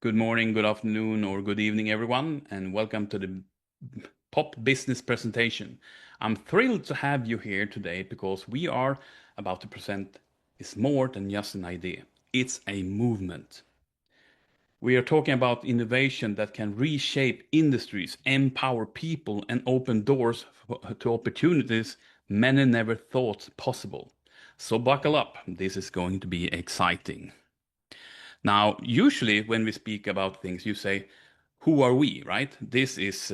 Good morning, good afternoon, or good evening, everyone, and welcome to the Pop Business presentation. I'm thrilled to have you here today because we are about to present is more than just an idea. It's a movement. We are talking about innovation that can reshape industries, empower people, and open doors to opportunities many never thought possible. So buckle up, this is going to be exciting. Now, usually when we speak about things, you say, who are we, right? This is,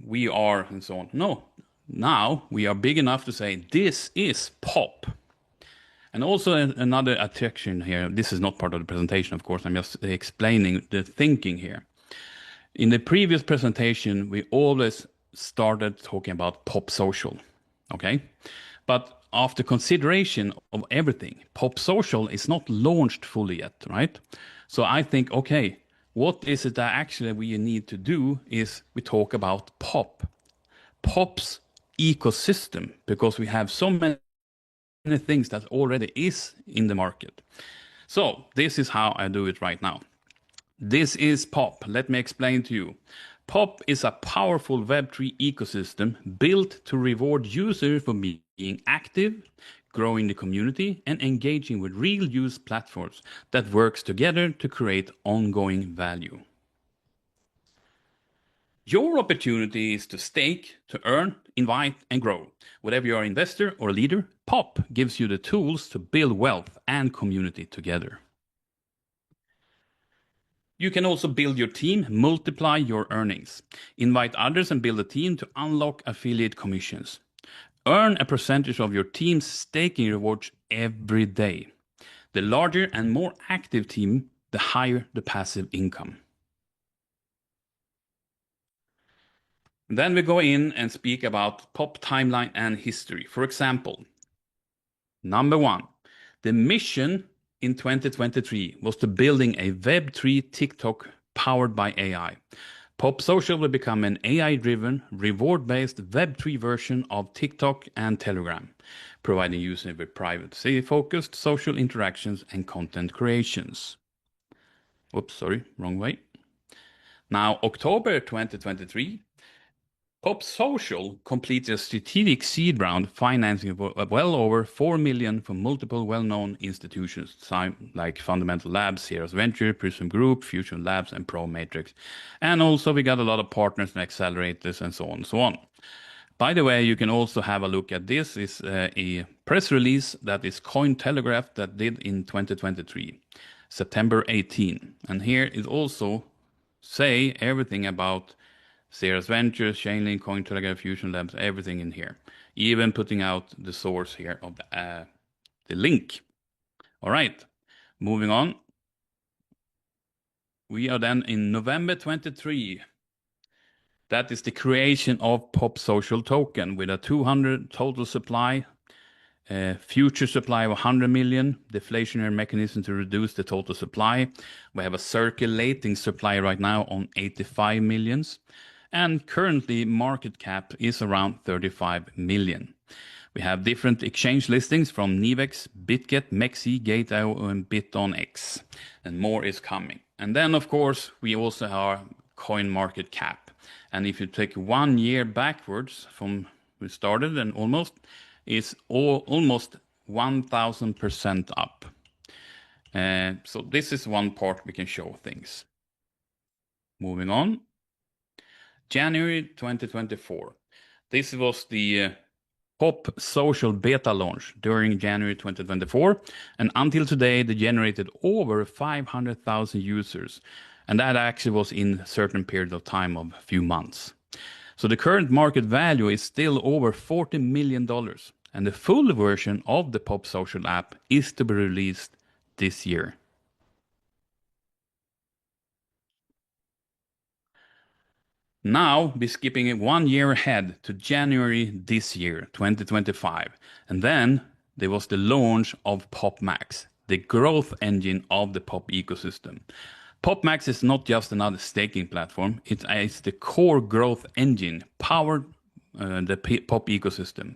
we are, and so on. No, now we are big enough to say, this is pop. And also another attraction here, this is not part of the presentation, of course, I'm just explaining the thinking here. In the previous presentation, we always started talking about pop social, okay? But after consideration of everything, pop social is not launched fully yet, right? So I think, okay, what is it that actually we need to do is we talk about pop's ecosystem, because we have so many things that already is in the market. So this is how I do it right now. This is Pop. Let me explain to you. Pop is a powerful Web3 ecosystem built to reward users for being active, growing the community, and engaging with real use platforms that works together to create ongoing value. Your opportunity is to stake, to earn, invite, and grow. Whether you're an investor or a leader, Pop gives you the tools to build wealth and community together. You can also build your team, multiply your earnings, invite others and build a team to unlock affiliate commissions. Earn a percentage of your team's staking rewards every day. The larger and more active team, the higher the passive income. Then we go in and speak about pop timeline and history. For example, number one, the mission in 2023 was to building a Web3 TikTok powered by AI. Pop Social will become an AI-driven, reward-based Web3 version of TikTok and Telegram, providing users with privacy-focused social interactions and content creations. Oops, sorry, wrong way. Now, October 2023, Pop Social completed a strategic seed round financing of well over 4 million from multiple well-known institutions like Fundamental Labs, Sierra's Venture, Prism Group, Fusion Labs, and Pro Matrix. And also we got a lot of partners and accelerators and so on and so on. By the way, you can also have a look at this. It's a press release that is Cointelegraph that did in 2023, September 18. And here it also say everything about Sierra's Ventures, Chainlink, Cointelegraph, Fusion Labs, everything in here. Even putting out the source here of the link. All right, moving on. We are then in November 23. That is the creation of Pop Social Token with a 200 total supply, future supply of 100 million, deflationary mechanism to reduce the total supply. We have a circulating supply right now on 85 millions. And currently market cap is around 35 million. We have different exchange listings from Nivex, BitGet, Mexi, Gate.io, and BitOnX, and more is coming. And then, of course, we also have coin market cap. And if you take 1 year backwards from we started and almost, it's almost 1,000% up. So this is one part we can show things. Moving on. January 2024. This was the Pop Social beta launch during January 2024. And until today, they generated over 500,000 users. And that actually was in a certain period of time of a few months. So the current market value is still over $40 million. And the full version of the Pop Social app is to be released this year. Now we're skipping it 1 year ahead to January this year, 2025. And then there was the launch of PopMax, the growth engine of the Pop ecosystem. PopMax is not just another staking platform, it is the core growth engine powered the Pop ecosystem.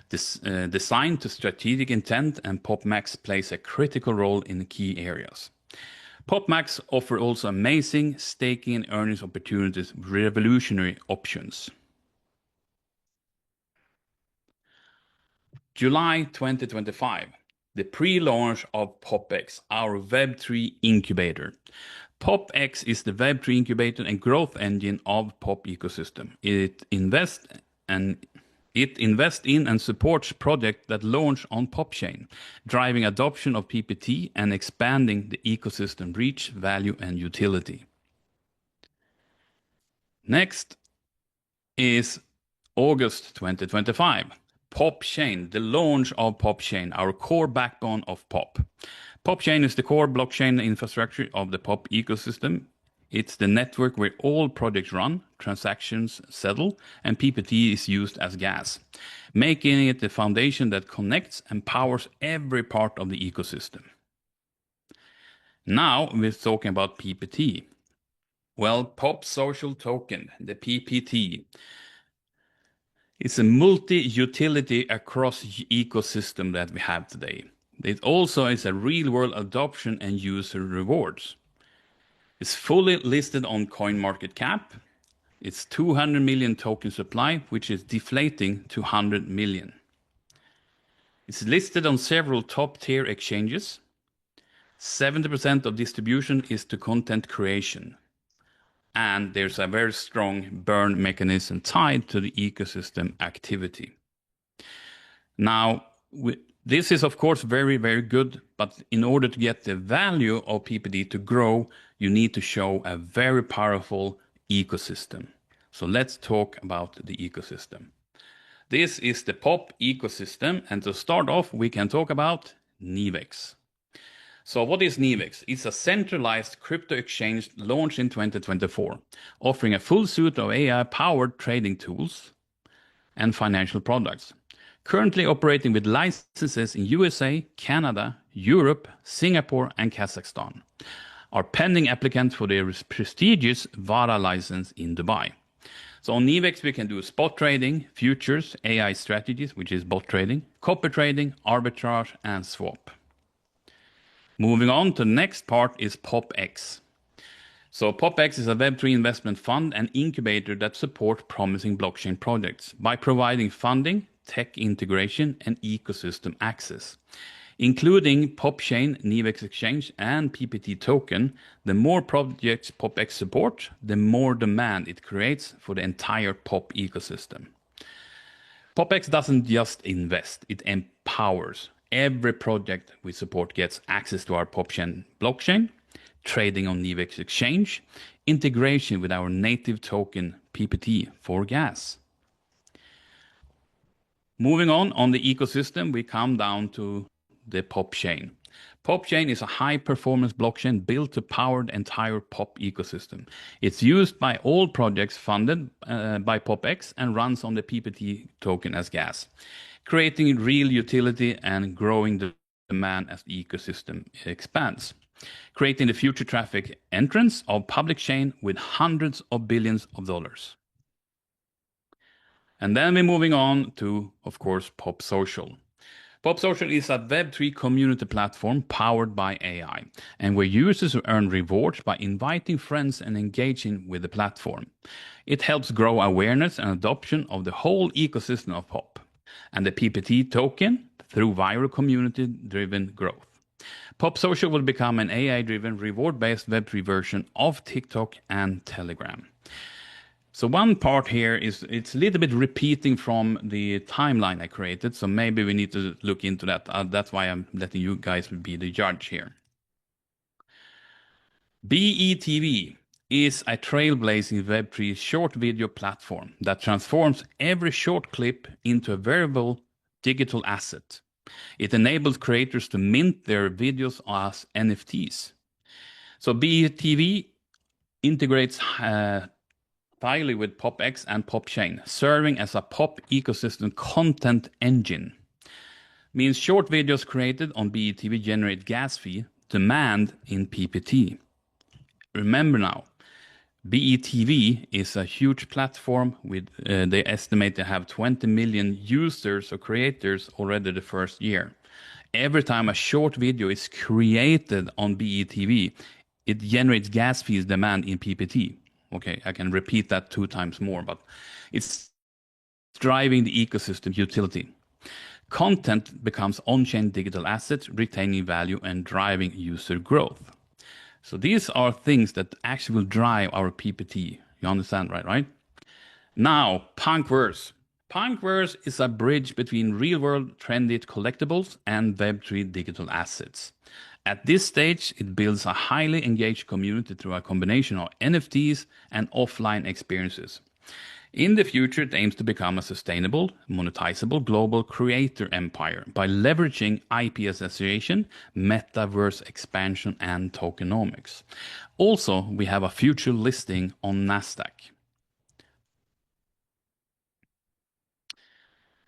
This designed to strategic intent, and PopMax plays a critical role in key areas. PopMax offer also amazing staking and earnings opportunities, revolutionary options. July 2025, the pre-launch of PopX, our Web3 incubator. PopX is the Web3 incubator and growth engine of Pop ecosystem. It invests in and supports projects that launch on PopChain, driving adoption of PPT and expanding the ecosystem reach, value, and utility. Next is August 2025. PopChain, the launch of PopChain, our core backbone of Pop. PopChain is the core blockchain infrastructure of the Pop ecosystem. It's the network where all projects run, transactions settle, and PPT is used as gas, making it the foundation that connects and powers every part of the ecosystem. Now we're talking about PPT. Well, Pop Social Token, the PPT, it's a multi-utility across ecosystem that we have today. It also is a real-world adoption and user rewards. It's fully listed on CoinMarketCap. It's 200 million token supply, which is deflating to 100 million. It's listed on several top-tier exchanges. 70% of distribution is to content creation. And there's a very strong burn mechanism tied to the ecosystem activity. Now, this is of course very, very good, but in order to get the value of PPT to grow, you need to show a very powerful ecosystem. So let's talk about the ecosystem. This is the Pop ecosystem, and to start off, we can talk about Nivex. So what is Nivex? It's a centralized crypto exchange launched in 2024, offering a full suite of AI-powered trading tools and financial products. Currently operating with licenses in USA, Canada, Europe, Singapore, and Kazakhstan. Are pending applicants for their prestigious VARA license in Dubai. So on Nivex, we can do spot trading, futures, AI strategies, which is bot trading, copy trading, arbitrage, and swap. Moving on to the next part is PopX. So PopX is a Web3 investment fund and incubator that supports promising blockchain projects by providing funding, tech integration, and ecosystem access. Including PopChain, Nivex Exchange, and PPT Token, the more projects PopX support, the more demand it creates for the entire Pop ecosystem. PopX doesn't just invest, it empowers. Every project we support gets access to our PopChain blockchain, trading on Nivex Exchange, integration with our native token PPT for gas. Moving on the ecosystem, we come down to the PopChain. PopChain is a high-performance blockchain built to power the entire Pop ecosystem. It's used by all projects funded by PopX and runs on the PPT token as gas, creating real utility and growing the demand as the ecosystem expands, creating the future traffic entrance of public chain with hundreds of billions of dollars. And then we're moving on to, of course, Pop Social. Pop Social is a Web3 community platform powered by AI, and where users earn rewards by inviting friends and engaging with the platform. It helps grow awareness and adoption of the whole ecosystem of Pop, and the PPT token through viral community-driven growth. Pop Social will become an AI-driven, reward-based Web3 version of TikTok and Telegram. So one part here is it's a little bit repeating from the timeline I created, so maybe we need to look into that. That's why I'm letting you guys be the judge here. BETV is a trailblazing Web3 short video platform that transforms every short clip into a variable digital asset. It enables creators to mint their videos as NFTs. So BETV integrates tightly with PopX and PopChain, serving as a Pop ecosystem content engine. Means short videos created on BETV generate gas fee demand in PPT. Remember now, BETV is a huge platform with they estimate to have 20 million users or creators already the first year. Every time a short video is created on BETV, it generates gas fees demand in PPT. Okay, I can repeat that 2 times more, but it's driving the ecosystem utility. Content becomes on-chain digital assets, retaining value and driving user growth. So these are things that actually will drive our PPT. You understand, right? Now, Punkverse. Punkverse is a bridge between real-world trendy collectibles and Web3 digital assets. At this stage, it builds a highly engaged community through a combination of NFTs and offline experiences. In the future, it aims to become a sustainable, monetizable global creator empire by leveraging IP association, metaverse expansion, and tokenomics. Also, we have a future listing on Nasdaq.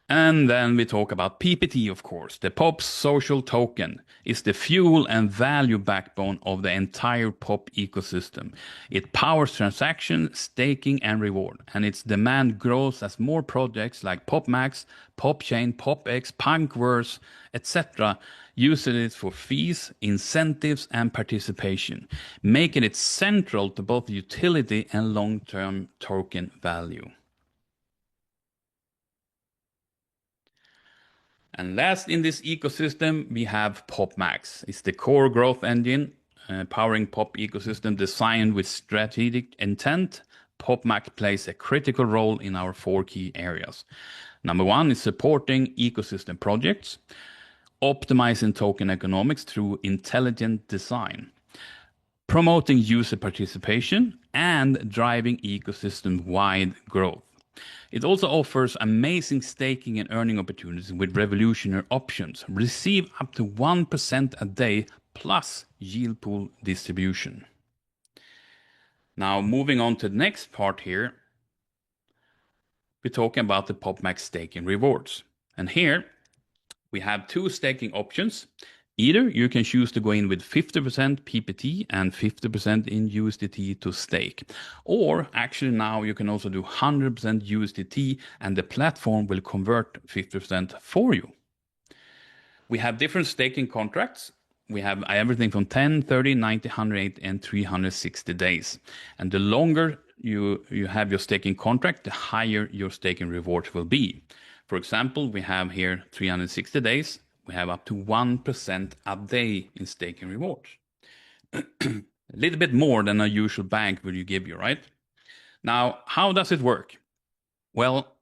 And then we talk about PPT, of course. The POP's social token is the fuel and value backbone of the entire POP ecosystem. It powers transaction, staking, and reward, and its demand grows as more projects like PopMax, PopChain, PopX, Punkverse, etc. use it for fees, incentives, and participation, making it central to both utility and long-term token value. And last in this ecosystem, we have PopMax. It's the core growth engine powering POP ecosystem designed with strategic intent. PopMax plays a critical role in our 4 key areas. Number 1 is supporting ecosystem projects, optimizing token economics through intelligent design, promoting user participation, and driving ecosystem-wide growth. It also offers amazing staking and earning opportunities with revolutionary options. Receive up to 1% a day plus yield pool distribution. Now, moving on to the next part here, we're talking about the PopMax staking rewards. And here we have 2 staking options. Either you can choose to go in with 50% PPT and 50% in USDT to stake. Or actually now you can also do 100% USDT and the platform will convert 50% for you. We have different staking contracts. We have everything from 10, 30, 90, 108, and 360 days. And the longer you have your staking contract, the higher your staking rewards will be. For example, we have here 360 days. We have up to 1% a day in staking rewards. A little bit more than a usual bank will you give you, right? Now, how does it work? Well,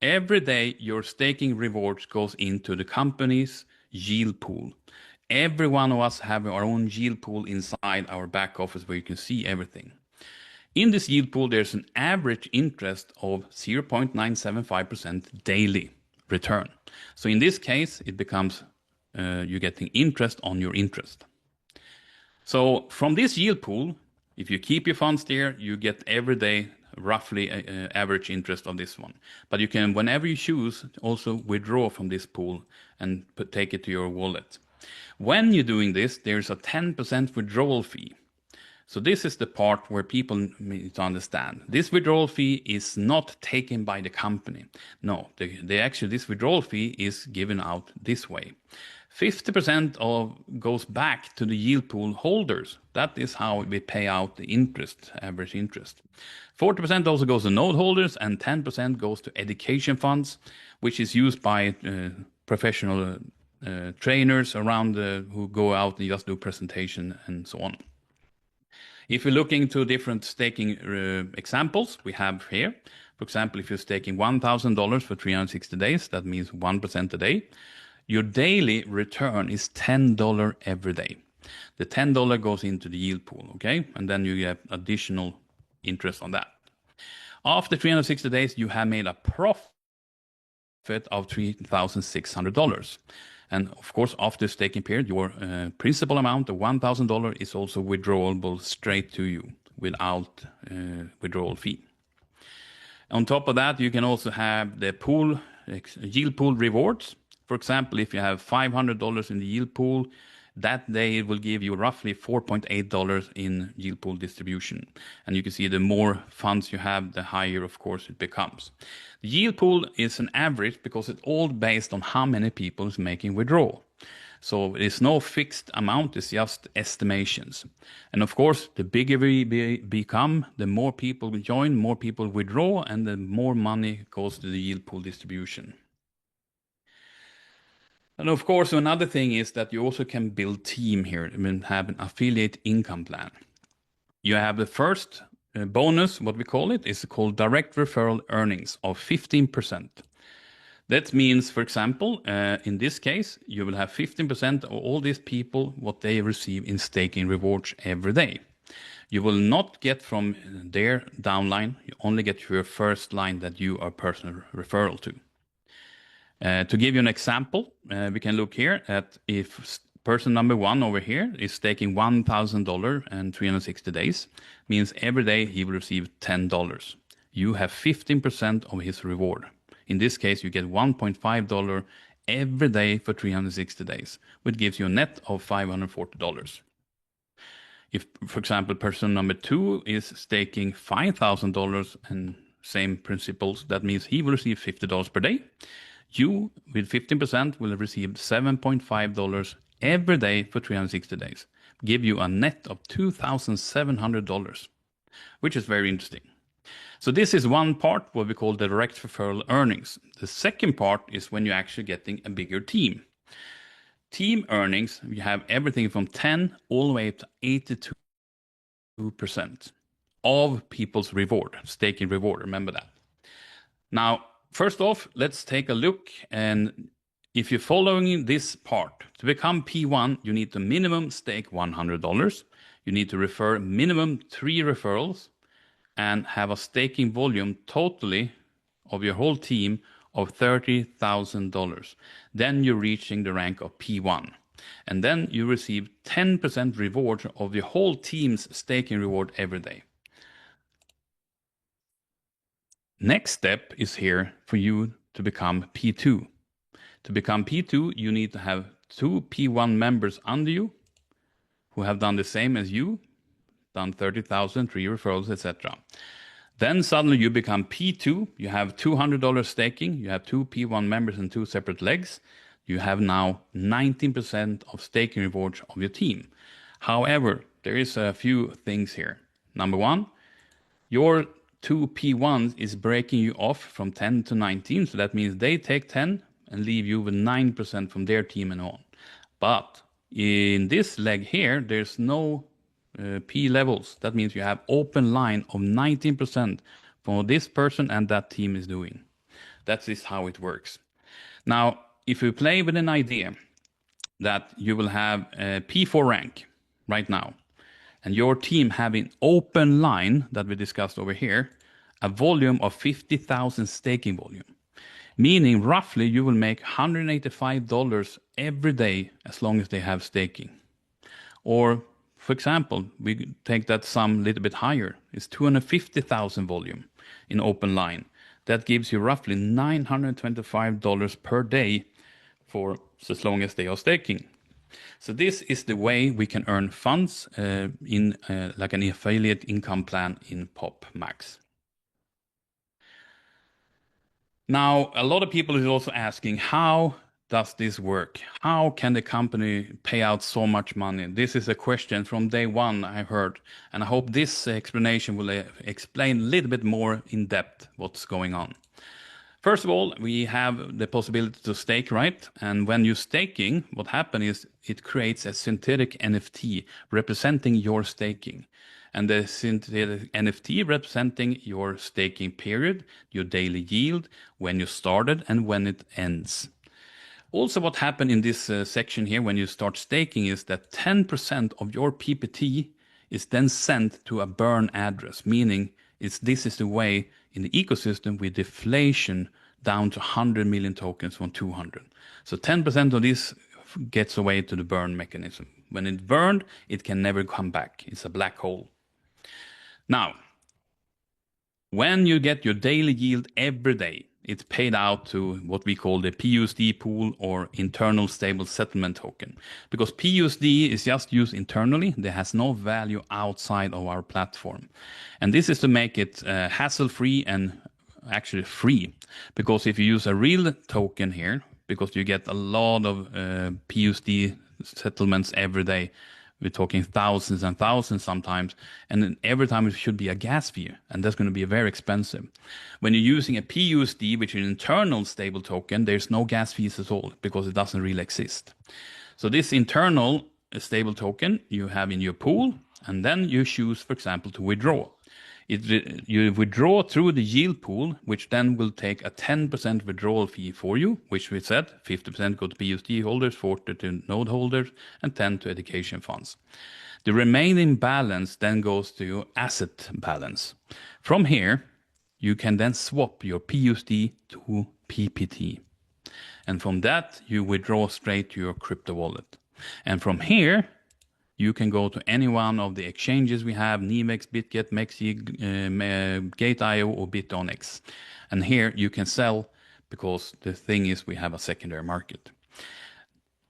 every day your staking rewards goes into the company's yield pool. Every one of us have our own yield pool inside our back office where you can see everything. In this yield pool, there's an average interest of 0.975% daily return. So in this case, it becomes you're getting interest on your interest. So from this yield pool, if you keep your funds there, you get every day roughly average interest of this one. But you can, whenever you choose, also withdraw from this pool and take it to your wallet. When you're doing this, there's a 10% withdrawal fee. So this is the part where people need to understand. This withdrawal fee is not taken by the company. No, this withdrawal fee is given out this way. 50% goes back to the yield pool holders. That is how we pay out the interest, average interest. 40% also goes to node holders and 10% goes to education funds, which is used by professional trainers around who go out and just do presentation and so on. If you're looking to different staking examples we have here, for example, if you're staking $1,000 for 360 days, that means 1% a day. Your daily return is $10 every day. The $10 goes into the yield pool, okay? And then you get additional interest on that. After 360 days, you have made a profit of $3,600. And of course, after the staking period, your principal amount of $1,000 is also withdrawable straight to you without withdrawal fee. On top of that, you can also have the pool yield pool rewards. For example, if you have $500 in the yield pool, that day it will give you roughly $4.8 in yield pool distribution. And you can see the more funds you have, the higher, of course, it becomes. The yield pool is an average because it's all based on how many people is making withdrawal. So it's no fixed amount, it's just estimations. And of course, the bigger we become, the more people join, more people withdraw, and the more money goes to the yield pool distribution. And of course, another thing is that you also can build team here. I mean, have an affiliate income plan. You have the first bonus, what we call it, is called direct referral earnings of 15%. That means, for example, in this case, you will have 15% of all these people what they receive in staking rewards every day. You will not get from their downline, you only get your first line that you are personal referral to. To give you an example, we can look here at if person number 1 over here is staking $1,000 and 360 days, means every day he will receive $10. You have 15% of his reward. In this case, you get $1.5 every day for 360 days, which gives you a net of $540. If, for example, person number 2 is staking $5,000 and same principles, that means he will receive $50 per day. You, with 15%, will receive $7.5 every day for 360 days, give you a net of $2,700, which is very interesting. So this is one part, what we call the direct referral earnings. The second part is when you're actually getting a bigger team. Team earnings, you have everything from 10 all the way up to 82% of people's reward, staking reward, remember that. Now, first off, let's take a look, and if you're following this part, to become P1, you need to minimum stake $100. You need to refer minimum 3 referrals and have a staking volume totally of your whole team of $30,000. Then you're reaching the rank of P1. And then you receive 10% reward of your whole team's staking reward every day. Next step is here for you to become P2. To become P2, you need to have 2 P1 members under you who have done the same as you, done 30,000, 3 referrals, etc. Then suddenly you become P2, you have $200 staking, you have 2 P1 members and 2 separate legs. You have now 19% of staking rewards of your team. However, there is a few things here. Number 1, your 2 P1s is breaking you off from 10 to 19, so that means they take 10 and leave you with 9% from their team and on. But in this leg here, there's no P levels. That means you have open line of 19% for what this person and that team is doing. That is how it works. Now, if you play with an idea that you will have a P4 rank right now, and your team having open line that we discussed over here, a volume of 50,000 staking volume, meaning roughly you will make $185 every day as long as they have staking. Or, for example, we take that sum a little bit higher. It's 250,000 volume in open line. That gives you roughly $925 per day for as long as they are staking. So this is the way we can earn funds in like an affiliate income plan in PopMax. Now, a lot of people is also asking, how does this work? How can the company pay out so much money? This is a question from day one I heard, and I hope this explanation will explain a little bit more in depth what's going on. First of all, we have the possibility to stake, right? And when you're staking, what happens is it creates a synthetic NFT representing your staking. And the synthetic NFT representing your staking period, your daily yield, when you started and when it ends. Also, what happened in this section here when you start staking is that 10% of your PPT is then sent to a burn address, meaning this is the way in the ecosystem with deflation down to 100 million tokens from 200. So 10% of this gets away to the burn mechanism. When it's burned, it can never come back. It's a black hole. Now, when you get your daily yield every day, it's paid out to what we call the PUSD pool or internal stable settlement token. Because PUSD is just used internally, there has no value outside of our platform. And this is to make it hassle-free and actually free. Because if you use a real token here, because you get a lot of PUSD settlements every day. We're talking thousands and thousands sometimes, and then every time it should be a gas fee, and that's going to be very expensive. When you're using a PUSD, which is an internal stable token, there's no gas fees at all because it doesn't really exist. So this internal stable token you have in your pool, and then you choose, for example, to withdraw. You withdraw through the yield pool, which then will take a 10% withdrawal fee for you, which we said 50% go to PUSD holders, 40 to node holders, and 10 to education funds. The remaining balance then goes to your asset balance. From here, you can then swap your PUSD to PPT. And from that, you withdraw straight to your crypto wallet. And from here, you can go to any one of the exchanges we have, Nivex, BitGet, Mexi, Gate.io, or BitOnX. And here you can sell, because the thing is we have a secondary market.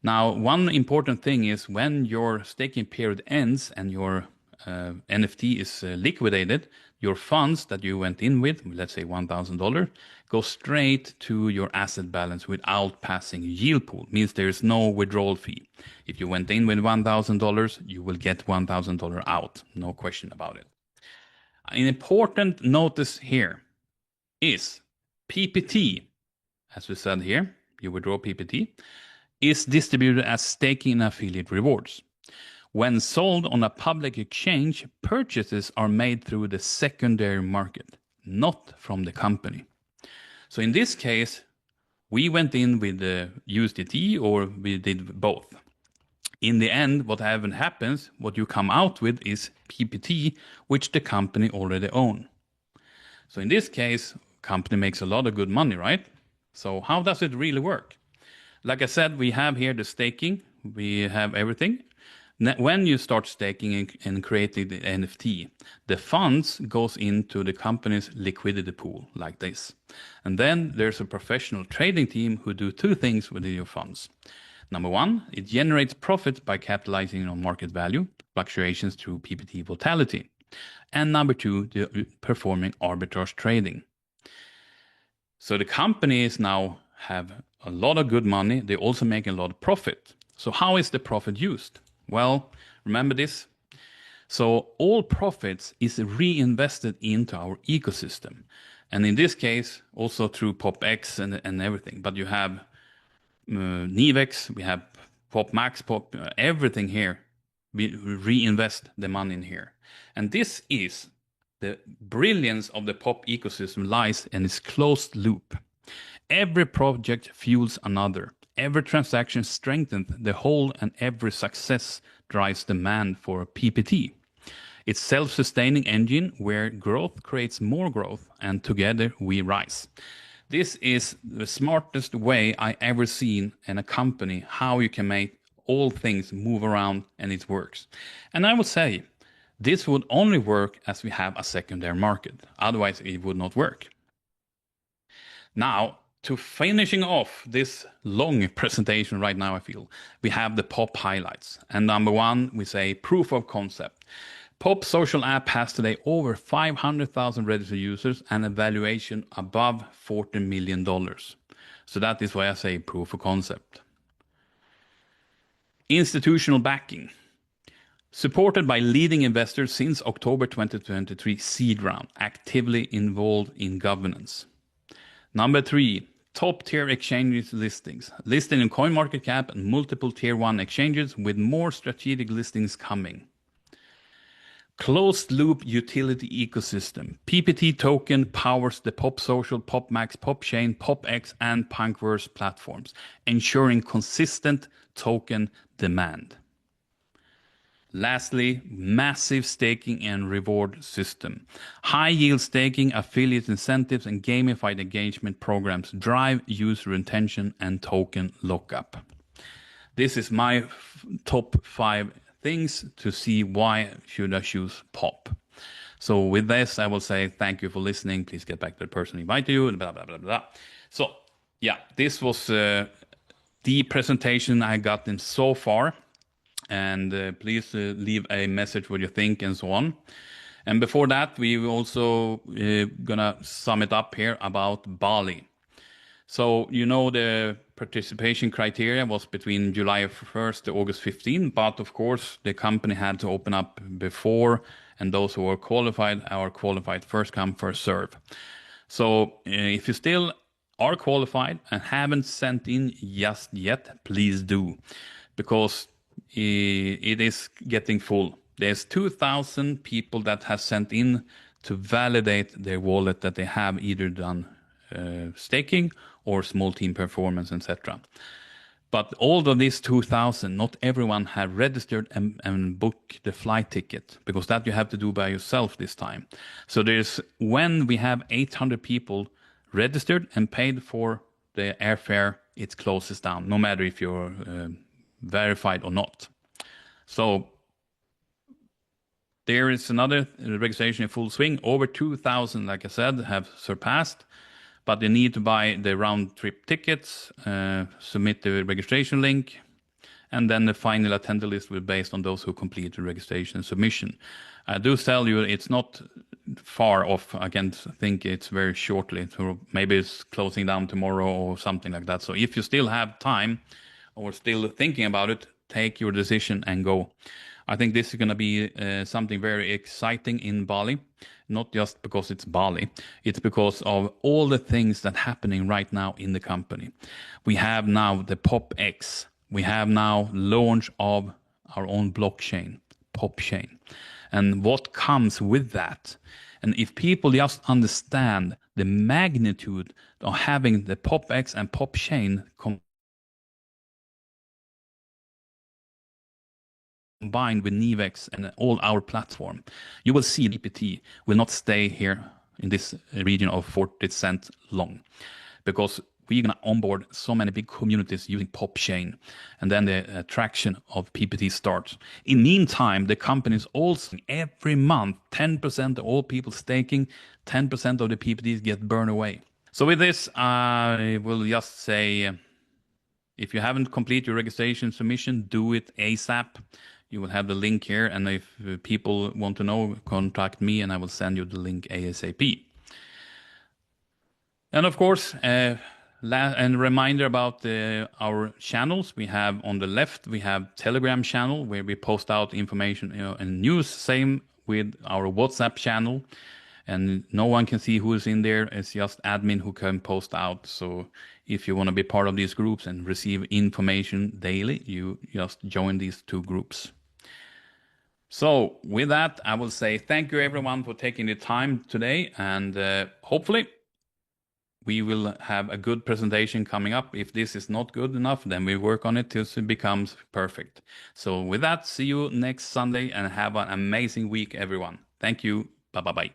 Now, one important thing is when your staking period ends and your NFT is liquidated, your funds that you went in with, let's say $1,000, go straight to your asset balance without passing yield pool. Means there is no withdrawal fee. If you went in with $1,000, you will get $1,000 out. No question about it. An important notice here is PPT, as we said here, you withdraw PPT, is distributed as staking and affiliate rewards. When sold on a public exchange, purchases are made through the secondary market, not from the company. So in this case, we went in with the USDT, or we did both. In the end, what happens, what you come out with is PPT, which the company already owns. So in this case, company makes a lot of good money, right? So how does it really work? Like I said, we have here the staking, we have everything. When you start staking and creating the NFT, the funds goes into the company's liquidity pool like this. And then there's a professional trading team who do two things with your funds. Number one, it generates profits by capitalizing on market value, fluctuations through PPT volatility. And number two, performing arbitrage trading. So the companies now have a lot of good money. They also make a lot of profit. So how is the profit used? Well, remember this. So all profits is reinvested into our ecosystem. And in this case, also through PopX and everything. But you have Nivex, we have PopMax, everything here. We reinvest the money in here. And this is the brilliance of the Pop ecosystem lies in its closed loop. Every project fuels another. Every transaction strengthens the whole, and every success drives demand for PPT. It's self-sustaining engine where growth creates more growth, and together we rise. This is the smartest way I ever seen in a company, how you can make all things move around and it works. And I would say this would only work as we have a secondary market. Otherwise, it would not work. Now, to finishing off this long presentation right now, I feel, we have the Pop highlights. And number one, we say proof of concept. Pop social app has today over 500,000 registered users and a valuation above $40 million. So that is why I say proof of concept. Institutional backing. Supported by leading investors since October 2023 seed round, actively involved in governance. Number three, top tier exchanges listings. Listed in CoinMarketCap and multiple tier 1 exchanges with more strategic listings coming. Closed loop utility ecosystem. PPT Token powers the Pop Social, PopMax, PopChain, PopX, and Punkverse platforms, ensuring consistent token demand. Lastly, massive staking and reward system. High yield staking, affiliate incentives, and gamified engagement programs drive user retention and token lockup. This is my top 5 things to see why should I choose Pop. So with this, I will say thank you for listening. Please get back to the person who invited you, blah, blah, blah, blah. So yeah, this was the presentation I got in so far. And please leave a message what you think and so on. And before that, we also gonna sum it up here about Bali. So, you know, the participation criteria was between July 1st to August 15th, but of course, the company had to open up before, and those who are qualified are qualified first come, first serve. So, if you still are qualified and haven't sent in just yet, please do, because it is getting full. There's 2,000 people that have sent in to validate their wallet that they have either done staking or small team performance, etc. But all of these 2,000, not everyone have registered and booked the flight ticket, because that you have to do by yourself this time. So when we have 800 people registered and paid for the airfare, it closes down, no matter if you're verified or not. So there is another registration in full swing. Over 2,000, like I said, have surpassed, but they need to buy the round trip tickets, submit the registration link, and then the final attendee list will be based on those who complete the registration and submission. I do tell you it's not far off. I can think it's very shortly. So maybe it's closing down tomorrow or something like that. So if you still have time or still thinking about it, take your decision and go. I think this is going to be something very exciting in Bali, not just because it's Bali, it's because of all the things that are happening right now in the company. We have now the PopX. We have now launch of our own blockchain, PopChain, and what comes with that. And if people just understand the magnitude of having the PopX and PopChain combined with Nivex and all our platform, you will see PPT will not stay here in this region of 40 cents long, because we're going to onboard so many big communities using PopChain, and then the attraction of PPT starts. In meantime, the company is also every month 10% of all people staking, 10% of the PPTs get burned away. So with this, I will just say, if you haven't completed your registration submission, do it ASAP. You will have the link here, and if people want to know, contact me and I will send you the link ASAP. And of course, a reminder about our channels. We have on the left, we have Telegram channel where we post out information and news. Same with our WhatsApp channel. And no one can see who is in there. It's just admin who can post out. So if you want to be part of these groups and receive information daily, you just join these two groups. So with that, I will say thank you everyone for taking the time today, and hopefully we will have a good presentation coming up. If this is not good enough, then we work on it till it becomes perfect. So with that, see you next Sunday and have an amazing week, everyone. Thank you. Bye bye bye.